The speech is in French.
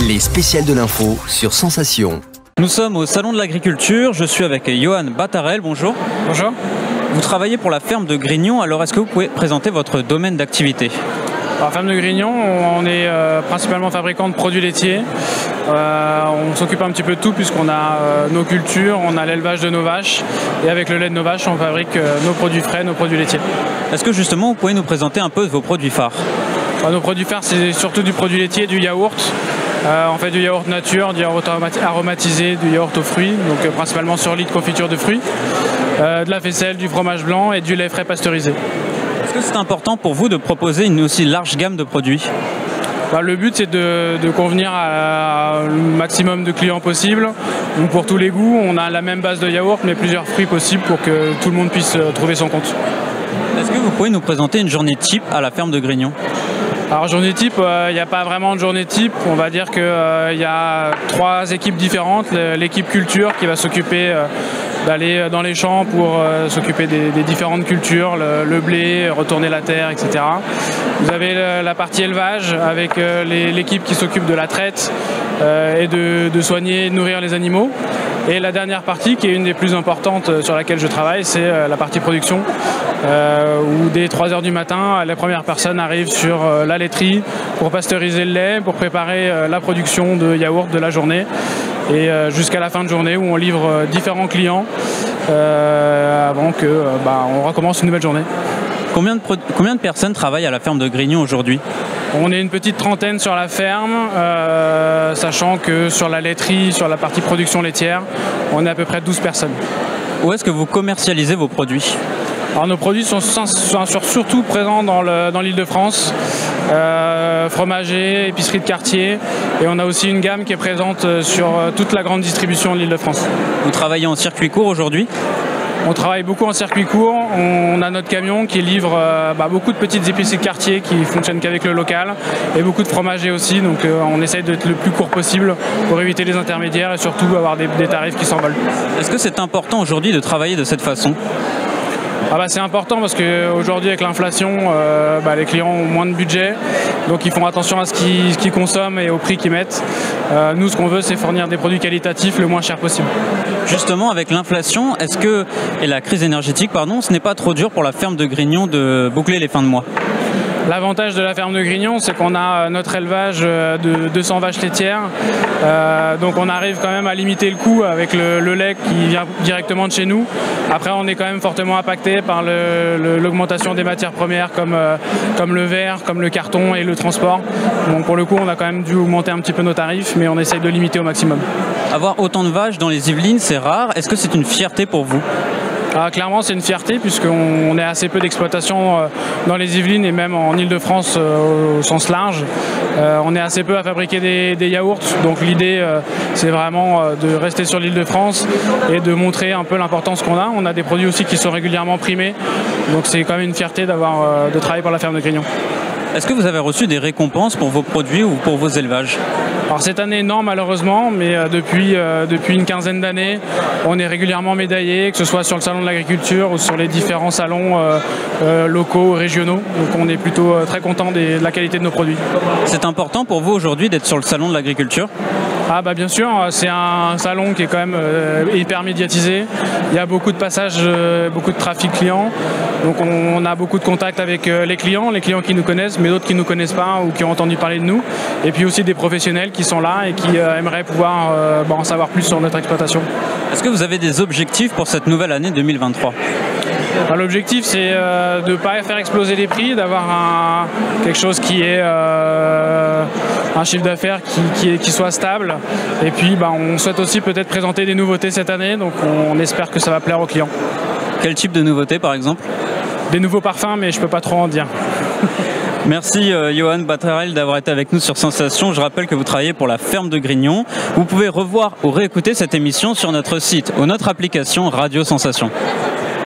Les spéciales de l'info sur Sensation. Nous sommes au Salon de l'Agriculture, je suis avec Johan Battarel, bonjour. Bonjour. Vous travaillez pour la ferme de Grignon, alors est-ce que vous pouvez présenter votre domaine d'activité? La ferme de Grignon, on est principalement fabricant de produits laitiers. On s'occupe un petit peu de tout puisqu'on a nos cultures, on a l'élevage de nos vaches et avec le lait de nos vaches, on fabrique nos produits frais, nos produits laitiers. Est-ce que justement vous pouvez nous présenter un peu vos produits phares? Nos produits phares, c'est surtout du produit laitier, du yaourt. On fait du yaourt nature, du yaourt aromatisé, du yaourt aux fruits, donc principalement sur lit de confiture de fruits, de la faisselle, du fromage blanc et du lait frais pasteurisé. Est-ce que c'est important pour vous de proposer une aussi large gamme de produits? Le but, c'est de convenir à un maximum de clients possible. Donc pour tous les goûts, on a la même base de yaourt, mais plusieurs fruits possibles pour que tout le monde puisse trouver son compte. Est-ce que vous pouvez nous présenter une journée type à la ferme de Grignon? Alors journée type, il n'y a pas vraiment de journée type. On va dire qu'il y a 3 équipes différentes. L'équipe culture qui va s'occuper d'aller dans les champs pour s'occuper des différentes cultures, le blé, retourner la terre, etc. Vous avez la partie élevage avec l'équipe qui s'occupe de la traite et de soigner et de nourrir les animaux. Et la dernière partie, qui est une des plus importantes sur laquelle je travaille, c'est la partie production, où dès 3 h du matin, la première personne arrive sur la laiterie pour pasteuriser le lait, pour préparer la production de yaourt de la journée, et jusqu'à la fin de journée où on livre différents clients avant que on recommence une nouvelle journée. Combien de personnes travaillent à la ferme de Grignon aujourd'hui? On est une petite trentaine sur la ferme, sachant que sur la laiterie, sur la partie production laitière, on est à peu près 12 personnes. Où est-ce que vous commercialisez vos produits? Alors, nos produits sont surtout présents dans l'Île-de-France, fromager, épicerie de quartier, et on a aussi une gamme qui est présente sur toute la grande distribution de l'Île-de-France. Vous travaillez en circuit court aujourd'hui? On travaille beaucoup en circuit court, on a notre camion qui livre beaucoup de petites épiceries de quartier qui fonctionnent qu'avec le local et beaucoup de fromagers aussi, donc on essaye d'être le plus court possible pour éviter les intermédiaires et surtout avoir des tarifs qui s'envolent. Est-ce que c'est important aujourd'hui de travailler de cette façon? C'est important parce qu'aujourd'hui avec l'inflation, les clients ont moins de budget, donc ils font attention à ce qu'ils consomment et au prix qu'ils mettent. Nous, ce qu'on veut, c'est fournir des produits qualitatifs le moins cher possible. Justement, avec l'inflation, et la crise énergétique, ce n'est pas trop dur pour la ferme de Grignon de boucler les fins de mois? L'avantage de la ferme de Grignon, c'est qu'on a notre élevage de 200 vaches laitières. Donc on arrive quand même à limiter le coût avec le lait qui vient directement de chez nous. Après, on est quand même fortement impacté par l'augmentation des matières premières comme le verre, comme le carton et le transport. Donc pour le coup, on a quand même dû augmenter un petit peu nos tarifs, mais on essaye de limiter au maximum. Avoir autant de vaches dans les Yvelines, c'est rare. Est-ce que c'est une fierté pour vous? Clairement, c'est une fierté puisqu'on est assez peu d'exploitation dans les Yvelines et même en Île-de-France au sens large. On est assez peu à fabriquer des yaourts, donc l'idée c'est vraiment de rester sur l'Île-de-France et de montrer un peu l'importance qu'on a. On a des produits aussi qui sont régulièrement primés, donc c'est quand même une fierté de travailler pour la ferme de Grignon. Est-ce que vous avez reçu des récompenses pour vos produits ou pour vos élevages? Alors cette année non malheureusement, mais depuis une quinzaine d'années, on est régulièrement médaillé, que ce soit sur le salon de l'agriculture ou sur les différents salons locaux, régionaux. Donc on est plutôt très content de la qualité de nos produits. C'est important pour vous aujourd'hui d'être sur le salon de l'agriculture? Bien sûr, c'est un salon qui est quand même hyper médiatisé. Il y a beaucoup de passages, beaucoup de trafic client. Donc on a beaucoup de contacts avec les clients qui nous connaissent, mais d'autres qui ne nous connaissent pas ou qui ont entendu parler de nous. Et puis aussi des professionnels qui sont là et qui aimeraient pouvoir en savoir plus sur notre exploitation. Est-ce que vous avez des objectifs pour cette nouvelle année 2023? L'objectif, c'est de ne pas faire exploser les prix, d'avoir quelque chose qui est un chiffre d'affaires qui soit stable. Et puis, on souhaite aussi peut-être présenter des nouveautés cette année, donc on espère que ça va plaire aux clients. Quel type de nouveautés, par exemple? Des nouveaux parfums, mais je ne peux pas trop en dire. Merci Johan Battarel d'avoir été avec nous sur Sensation. Je rappelle que vous travaillez pour la ferme de Grignon. Vous pouvez revoir ou réécouter cette émission sur notre site ou notre application Radio Sensation.